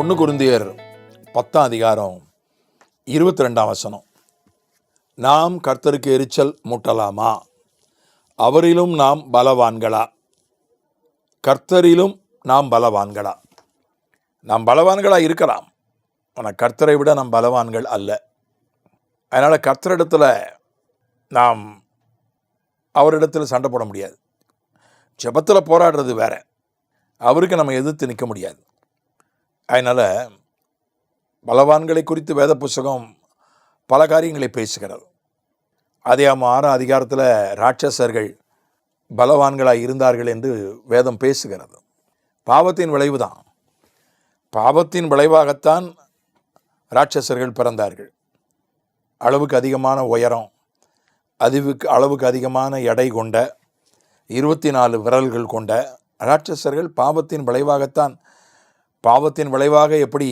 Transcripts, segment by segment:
1 கொரிந்தியர் 10:22 நாம் கர்த்தருக்கு எரிச்சல் மூட்டலாமா? அவரிலும் நாம் பலவான்களா? கர்த்தரிலும் நாம் பலவான்களா? நாம் பலவான்களா இருக்கலாம், ஆனால் கர்த்தரை விட நாம் பலவான்கள் அல்ல. அதனால் கர்த்தரிடத்தில் நாம் அவரிடத்தில் சண்டை போட முடியாது. ஜெபத்தில் போராடுறது வேற, அவருக்கு நம்ம எதிர்த்து நிற்க முடியாது. அதனால் பலவான்களை குறித்து வேத புஸ்தகம் பல காரியங்களை பேசுகிறது. ஆதியாகமம் 6ஆம் அதிகாரத்தில் ராட்சசர்கள் பலவான்களாக இருந்தார்கள் என்று வேதம் பேசுகிறது. பாவத்தின் விளைவு தான். பாவத்தின் விளைவாகத்தான் ராட்சசர்கள் பிறந்தார்கள். அளவுக்கு அதிகமான உயரம், அளவுக்கு அதிகமான எடை கொண்ட 24 விரல்கள் கொண்ட ராட்சசர்கள் பாவத்தின் விளைவாகத்தான். பாவத்தின் விளைவாக எப்படி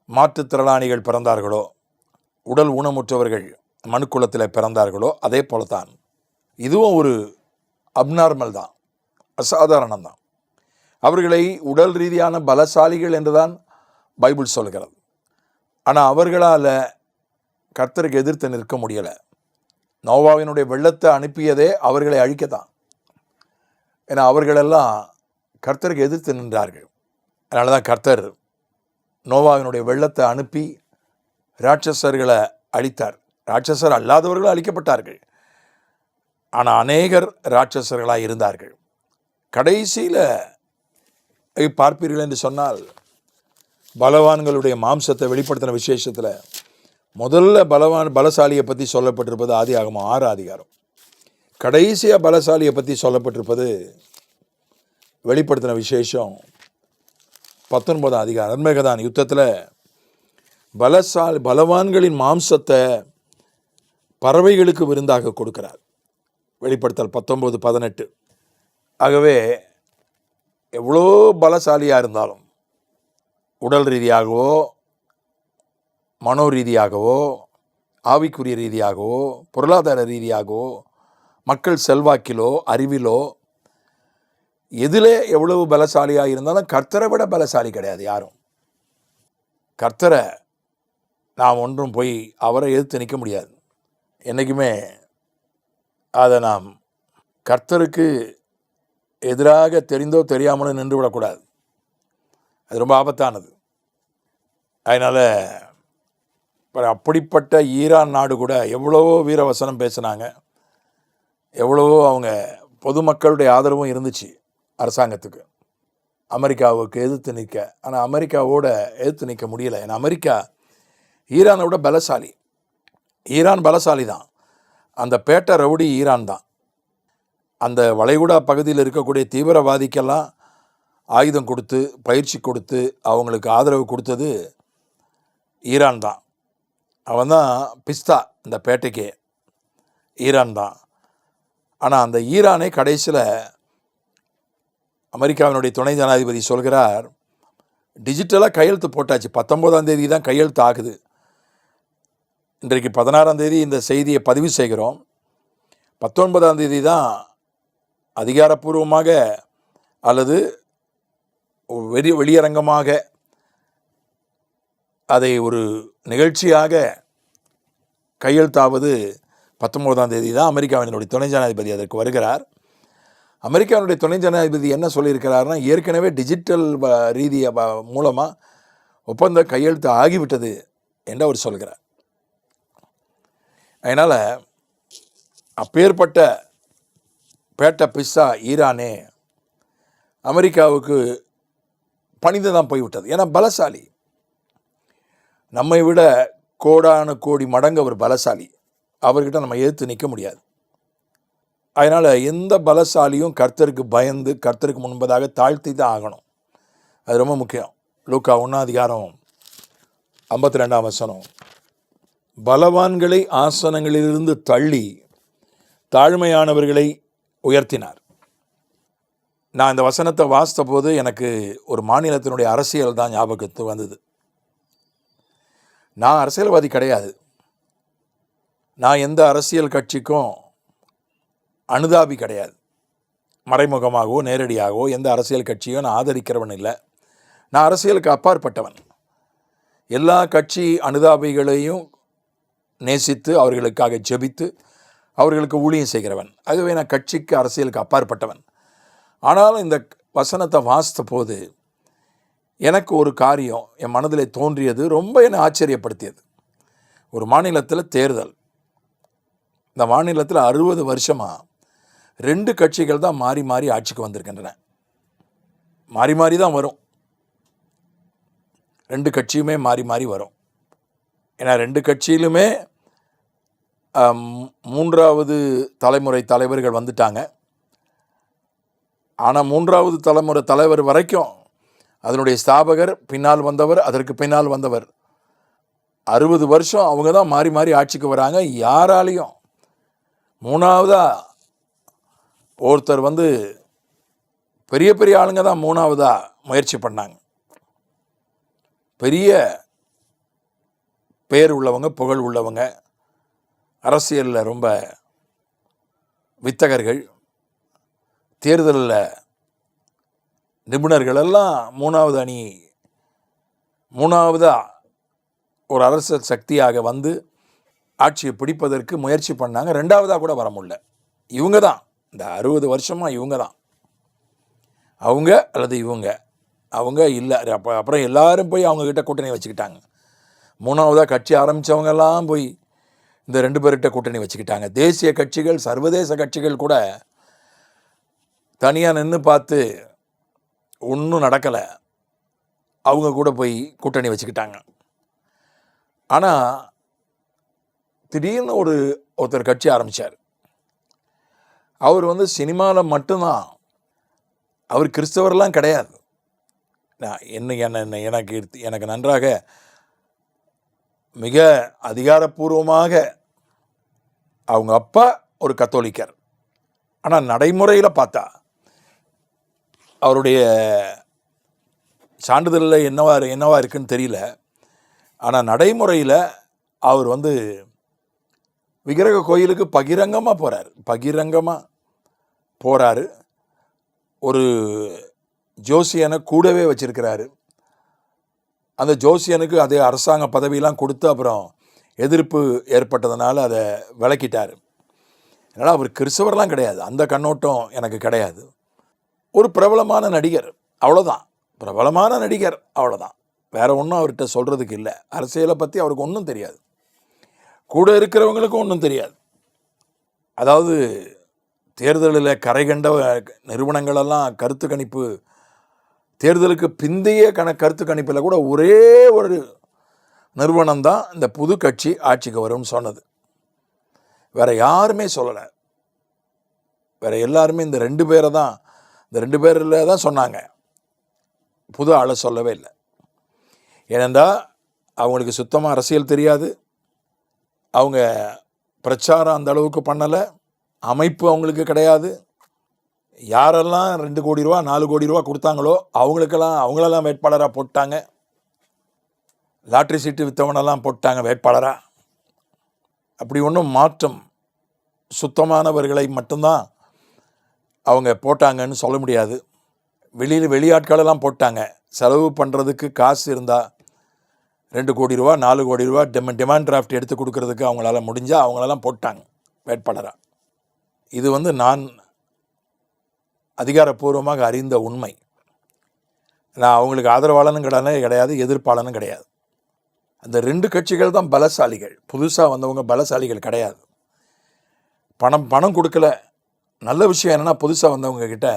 மாற்றுத்திறனாளிகள் பிறந்தார்களோ, உடல் ஊனமுற்றவர்கள் மனுக்குலத்தில் பிறந்தார்களோ, அதே போல தான் இதுவும் ஒரு அப்நார்மல் தான், அசாதாரணம் தான். அவர்களை உடல் ரீதியான பலசாலிகள் என்றுதான் பைபிள் சொல்கிறது. ஆனால் அவர்களால் கர்த்தருக்கு எதிர்த்து நிற்க முடியலை. நோவாவினுடைய வெள்ளத்தை அனுப்பியதே அவர்களை அழிக்கத்தான். ஏன்னா அவர்களெல்லாம் கர்த்தருக்கு எதிர்த்து நின்றார்கள். அதனால தான் கர்த்தர் நோவாவினுடைய வெள்ளத்தை அனுப்பி ராட்சசர்களை அழித்தார். ராட்சசர் அல்லாதவர்கள் அழிக்கப்பட்டார்கள், ஆனால் அநேகர் ராட்சசர்களாக இருந்தார்கள். கடைசியில் பார்ப்பீர்கள் என்று சொன்னால், பலவான்களுடைய மாம்சத்தை வெளிப்படுத்தின விசேஷத்தில் முதல்ல பலசாலியை பற்றி சொல்லப்பட்டிருப்பது ஆதியாகமம் 6ஆம் அதிகாரம். கடைசியாக பலசாலியை பற்றி சொல்லப்பட்டிருப்பது வெளிப்படுத்தின விசேஷம் 19ஆம் அதிகாரம். அர்மேகதான் யுத்தத்தில் பலவான்களின் மாம்சத்தை பறவைகளுக்கு விருந்தாக கொடுக்கிறார். வெளிப்படுத்தல் 19:18. ஆகவே எவ்வளோ பலசாலியாக இருந்தாலும், உடல் ரீதியாகவோ மனோ ரீதியாகவோ ஆவிக்குரிய ரீதியாகவோ பொருளாதார ரீதியாகவோ மக்கள் செல்வாக்கிலோ அறிவிலோ எதிலே எவ்வளவு பலசாலியாக இருந்தாலும் கர்த்தரை விட பலசாலி கிடையாது யாரும். கர்த்தரை நாம் ஒன்றும் போய் அவரை எதிர்த்து நிற்க முடியாது. என்றைக்குமே அதை நாம் கர்த்தருக்கு எதிராக தெரிந்தோ தெரியாமலோ நின்று விடக்கூடாது. அது ரொம்ப ஆபத்தானது. அதனால் அப்படிப்பட்ட ஈரான் நாடு கூட எவ்வளவோ வீரவசனம் பேசினாங்க, எவ்வளவோ அவங்க பொதுமக்களுடைய ஆதரவும் இருந்துச்சு அரசாங்கத்துக்கு, அமெரிக்காவுக்கு எதிர்த்து நிற்க. ஆனால் அமெரிக்காவோட எதிர்த்து நிற்க முடியலை. ஏன்னா அமெரிக்கா ஈரானை விட பலசாலி. ஈரான் பலசாலி தான். அந்த பேட்ட ரவுடி ஈரான் தான். அந்த வளைகுடா பகுதியில் இருக்கக்கூடிய தீவிரவாதிக்கெல்லாம் ஆயுதம் கொடுத்து பயிற்சி கொடுத்து அவங்களுக்கு ஆதரவு கொடுத்தது ஈரான் தான். அவன் தான் பிஸ்தா இந்த பேட்டைக்கே, ஈரான் தான். ஆனால் அந்த ஈரானை கடைசியில் அமெரிக்காவினுடைய துணை ஜனாதிபதி சொல்கிறார், டிஜிட்டலாக கையெழுத்து போட்டாச்சு, 19ஆம் தேதி தான் கையெழுத்து ஆகுது. இன்றைக்கு 16ஆம் தேதி இந்த செய்தியை பதிவு செய்கிறோம். 19ஆம் தேதி தான் அதிகாரப்பூர்வமாக அல்லது வெளியரங்கமாக அதை ஒரு நிகழ்ச்சியாக கையெழுத்தாவது 19ஆம் தேதி தான் அமெரிக்காவினுடைய துணை ஜனாதிபதி அதற்கு வருகிறார். அமெரிக்காவினுடைய துணை ஜனாதிபதி என்ன சொல்லியிருக்கிறார்னா, ஏற்கனவே டிஜிட்டல் ரீதியாக மூலமாக ஒப்பந்தம் கையெழுத்து ஆகிவிட்டது என்று அவர் சொல்கிறார். அதனால் அப்பேற்பட்ட பேட்ட பிஸ்ஸா ஈரானே அமெரிக்காவுக்கு பணிந்து தான் போய்விட்டது. ஏன்னா பலசாலி, நம்மை விட கோடான கோடி மடங்கு அவர் பலசாலி. அவர்கிட்ட நம்ம எதிர்த்து நிற்க முடியாது. அதனால் எந்த பலசாலியும் கர்த்தருக்கு பயந்து கர்த்தருக்கு முன்பதாக தாழ்த்தி தான் ஆகணும். அது ரொம்ப முக்கியம். லூக்கா 1ஆம் அதிகாரம் 52 பலவான்களை ஆசனங்களிலிருந்து தள்ளி தாழ்மையானவர்களை உயர்த்தினார். நான் இந்த வசனத்தை வாசித்த போது எனக்கு ஒரு மாநிலத்தினுடைய அரசியல் தான் ஞாபகத்து வந்தது. நான் அரசியல்வாதி கிடையாது. நான் எந்த அரசியல் கட்சிக்கும் அனுதாபி கிடையாது. மறைமுகமாகவோ நேரடியாகவோ எந்த அரசியல் கட்சியும் நான் ஆதரிக்கிறவன் இல்லை. நான் அரசியலுக்கு அப்பாற்பட்டவன். எல்லா கட்சி அனுதாபிகளையும் நேசித்து அவர்களுக்காக ஜெபித்து அவர்களுக்கு ஊழியம் செய்கிறவன். ஆகவே நான் கட்சிக்கு அரசியலுக்கு அப்பாற்பட்டவன். ஆனாலும் இந்த வசனத்தை வாசித்த போது எனக்கு ஒரு காரியம் என் மனதில் தோன்றியது, ரொம்ப என்னை ஆச்சரியப்படுத்தியது. ஒரு மாநிலத்தில் தேர்தல். இந்த மாநிலத்தில் 60 வருஷமாக 2 கட்சிகள் தான் மாறி மாறி ஆட்சிக்கு வந்திருக்கின்றன. மாறி மாறி தான் வரும். 2 கட்சியுமே மாறி மாறி வரும். ஏன்னா 2 கட்சியிலுமே 3வது தலைமுறை தலைவர்கள் வந்துட்டாங்க. ஆனால் 3வது தலைமுறை தலைவர் வரைக்கும் அதனுடைய ஸ்தாபகர், பின்னால் வந்தவர், அதற்கு பின்னால் வந்தவர், 60 வருஷம் அவங்க தான் மாறி மாறி ஆட்சிக்கு வராங்க. யாராலையும் 3வதா ஒருத்தர் பெரிய பெரிய ஆளுங்க தான் 3வதா முயற்சி பண்ணாங்க. பெரிய பேர் உள்ளவங்க, புகழ் உள்ளவங்க, அரசியலில் ரொம்ப வித்தகர்கள், தேர்தலில் நிபுணர்கள் எல்லாம் 3வதா ஒரு அரசியல் சக்தியாக ஆட்சியை பிடிப்பதற்கு முயற்சி பண்ணாங்க. 2வதாக கூட வர முடியல. இவங்க தான் இந்த 60 வருஷமாக இவங்க தான். அவங்க அல்லது இவங்க, அவங்க இல்லை. அப்புறம் எல்லாரும் போய் அவங்கக்கிட்ட கூட்டணி வச்சுக்கிட்டாங்க. 3வதாக கட்சி ஆரம்பித்தவங்கெல்லாம் போய் இந்த 2 பேர்கிட்ட கூட்டணி வச்சுக்கிட்டாங்க. தேசிய கட்சிகள், சர்வதேச கட்சிகள் கூட தனியாக நின்று பார்த்து ஒன்றும் நடக்கலை, அவங்க கூட போய் கூட்டணி வச்சுக்கிட்டாங்க. ஆனால் திடீர்னு ஒருத்தர் கட்சி ஆரம்பித்தார். அவர் சினிமாவில் மட்டும்தான், அவர் கிறிஸ்தவர்லாம் கிடையாது. எனக்கு நன்றாக மிக அதிகாரப்பூர்வமாக அவங்க அப்பா ஒரு கத்தோலிக்கர். ஆனால் நடைமுறையில் பார்த்தா அவருடைய சான்றிதழில் என்னவா இருக்குன்னு தெரியல. ஆனால் நடைமுறையில் அவர் விக்கிரக கோயிலுக்கு பகிரங்கமாக போகிறாரு. ஒரு ஜோசியனை கூடவே வச்சிருக்கிறாரு. அந்த ஜோசியனுக்கு அதே அரசாங்க பதவியெல்லாம் கொடுத்து அப்புறம் எதிர்ப்பு ஏற்பட்டதுனால அதை விலக்கிட்டார். அதனால் அவர் கிறிஸ்தவர்லாம் கிடையாது. அந்த கண்ணோட்டம் எனக்கு கிடையாது. ஒரு பிரபலமான நடிகர், அவ்வளோதான். பிரபலமான நடிகர், அவ்வளோதான். வேறு ஒன்றும் அவர்கிட்ட சொல்கிறதுக்கு இல்லை. அரசியலை பற்றி அவருக்கு ஒன்றும் தெரியாது. கூட இருக்கிறவங்களுக்கும் ஒன்றும் தெரியாது. அதாவது தேர்தலில் கரை கண்ட நிறுவனங்களெல்லாம் கருத்து கணிப்பு, தேர்தலுக்கு பிந்தைய கருத்து கணிப்பில் கூட ஒரே ஒரு நிறுவனம் தான் இந்த புது கட்சி ஆட்சிக்கு வரும்னு சொன்னது. வேறு யாருமே சொல்லலை. வேறு எல்லாருமே இந்த 2 பேரில் தான் சொன்னாங்க. புது ஆளை சொல்லவே இல்லை. ஏனென்றால் அவங்களுக்கு சுத்தமாக அரசியல் தெரியாது. அவங்க பிரச்சாரம் அந்த அளவுக்கு பண்ணலை. அமைப்பு அவங்களுக்கு கிடையாது. யாரெல்லாம் 2 கோடி ரூபா 4 கோடி ரூபா கொடுத்தாங்களோ அவங்களெல்லாம் வேட்பாளராக போட்டாங்க. லாட்ரி சீட்டு விற்றவனெல்லாம் போட்டாங்க வேட்பாளராக. அப்படி ஒன்றும் மாற்றம், சுத்தமானவர்களை மட்டும்தான் அவங்க போட்டாங்கன்னு சொல்ல முடியாது. வெளியாட்களெல்லாம் போட்டாங்க. செலவு பண்ணுறதுக்கு காசு இருந்தால் 2 கோடி ரூபா 4 கோடி ரூபா டிமாண்ட் டிராஃப்ட் எடுத்து கொடுக்கறதுக்கு அவங்களால முடிஞ்சால் அவங்களெல்லாம் போட்டாங்க வேட்பாளராக. இது நான் அதிகாரப்பூர்வமாக அறிந்த உண்மை. நான் அவங்களுக்கு ஆதரவாளனும் கிடையாது, எதிர்ப்பாளனும் கிடையாது. அந்த 2 கட்சிகள் தான் பலசாலிகள். புதுசாக வந்தவங்க பலசாலிகள் கிடையாது. பணம் கொடுக்கல. நல்ல விஷயம் என்னென்னா, புதுசாக வந்தவங்க கிட்ட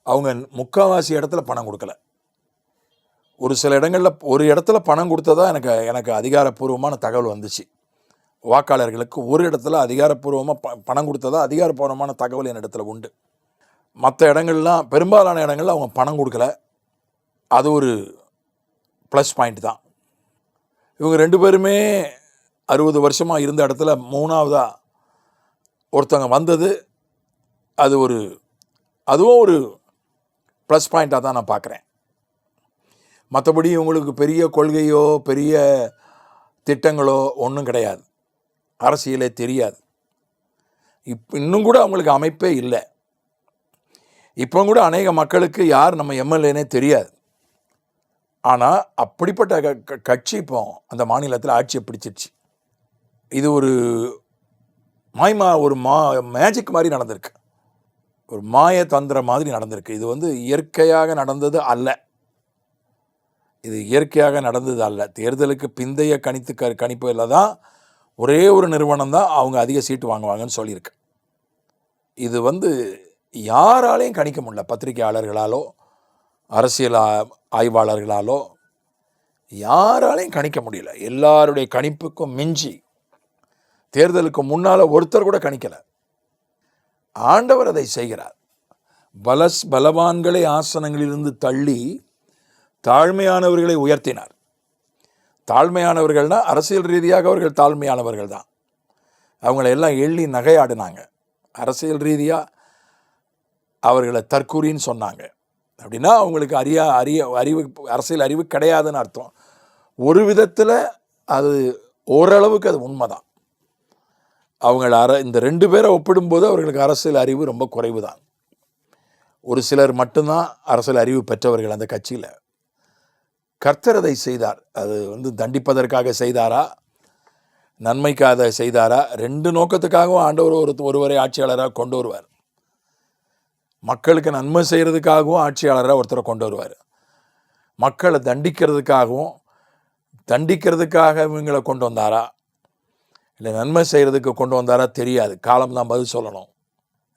அவங்க முக்கால்வாசி இடத்துல பணம் கொடுக்கல. ஒரு சில இடங்களில் ஒரு இடத்துல பணம் கொடுத்ததா எனக்கு அதிகாரப்பூர்வமான தகவல் வந்துச்சு. வாக்காளர்களுக்கு ஒரு இடத்துல அதிகாரப்பூர்வமாக பணம் கொடுத்ததா அதிகாரப்பூர்வமான தகவல் என் இடத்துல உண்டு. மற்ற இடங்கள்லாம், பெரும்பாலான இடங்களில் அவங்க பணம் கொடுக்கல. அது ஒரு ப்ளஸ் பாயிண்ட் தான். இவங்க 2 பேருமே 60 வருஷமாக இருந்த இடத்துல 3வதாக ஒருத்தவங்க வந்தது, அதுவும் ஒரு ப்ளஸ் பாயிண்ட்டாக தான் நான் பார்க்குறேன். மற்றபடி இவங்களுக்கு பெரிய கொள்கையோ பெரிய திட்டங்களோ ஒன்றும் கிடையாது. அரசியலே தெரியாது. இன்னும் கூட அவங்களுக்கு அமைப்பே இல்லை. இப்போ கூட அநேக மக்களுக்கு யார் நம்ம எம்எல்ஏனே தெரியாது. ஆனால் அப்படிப்பட்ட கட்சி இப்போ அந்த மாநிலத்தில் ஆட்சியை பிடிச்சிருச்சு. இது ஒரு மேஜிக் மாதிரி நடந்திருக்கு, ஒரு மாய தந்திரம் மாதிரி நடந்திருக்கு. இது இயற்கையாக நடந்தது அல்ல. இது இயற்கையாக நடந்தது அல்ல. தேர்தலுக்கு பிந்தைய கணிப்பில் தான் ஒரே ஒரு நிறுவனம் தான் அவங்க அதிக சீட்டு வாங்குவாங்கன்னு சொல்லியிருக்கு. இது யாராலையும் கணிக்க முடியல. பத்திரிகையாளர்களாலோ அரசியல் ஆய்வாளர்களாலோ யாராலையும் கணிக்க முடியல. எல்லாருடைய கணிப்புக்கும் மிஞ்சி தேர்தலுக்கு முன்னால் ஒருத்தர் கூட கணிக்கலை. ஆண்டவர் அதை செய்கிறார். பலவான்களை ஆசனங்களிலிருந்து தள்ளி தாழ்மையானவர்களை உயர்த்தினார். தாழ்மையானவர்கள்னா அரசியல் ரீதியாக அவர்கள் தாழ்மையானவர்கள் தான். அவங்கள எல்லாம் எள்ளி நகையாடினாங்க. அரசியல் ரீதியாக அவர்களை தற்கூரின்னு சொன்னாங்க. அப்படின்னா அவங்களுக்கு அறிவு அரசியல் அறிவு கிடையாதுன்னு அர்த்தம். ஒரு விதத்தில் அது ஓரளவுக்கு அது உண்மைதான். இந்த 2 பேரை ஒப்பிடும்போது அவர்களுக்கு அரசியல் அறிவு ரொம்ப குறைவு தான். ஒரு சிலர் மட்டும்தான் அரசியல் அறிவு பெற்றவர்கள் அந்த கட்சியில். கர்த்தர் அதை செய்தார். அது தண்டிப்பதற்காக செய்தாரா, நன்மைக்காக செய்தாரா? 2 நோக்கத்துக்காகவும் ஆண்டவர் ஒருவரை ஆட்சியாளராக கொண்டு வருவார். மக்களுக்கு நன்மை செய்கிறதுக்காகவும் ஆட்சியாளராக ஒருத்தரை கொண்டு வருவார். மக்களை தண்டிக்கிறதுக்காக இவங்களை கொண்டு வந்தாரா, இல்லை நன்மை செய்கிறதுக்கு கொண்டு வந்தாரா தெரியாது. காலம்தான் பதில் சொல்லணும்.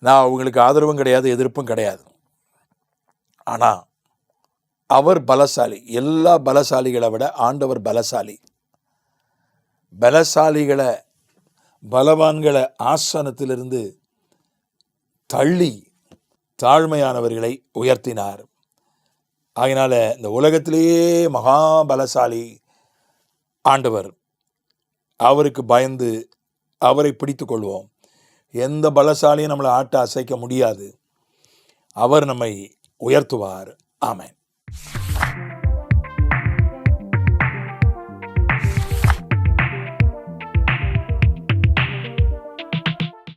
நான் அவங்களுக்கு ஆதரவும் கிடையாது, எதிர்ப்பும் கிடையாது. ஆனால் அவர் பலசாலி. எல்லா பலசாலிகளை விட ஆண்டவர் பலசாலி. பலவான்களை ஆசனத்திலிருந்து தள்ளி தாழ்மையானவர்களை உயர்த்தினார். ஆகினால இந்த உலகத்திலேயே மகாபலசாலி ஆண்டவர். அவருக்கு பயந்து அவரை பிடித்து கொள்வோம். எந்த பலசாலியும் நம்மளை ஆட்ட அசைக்க முடியாது. அவர் நம்மை உயர்த்துவார். ஆமென்.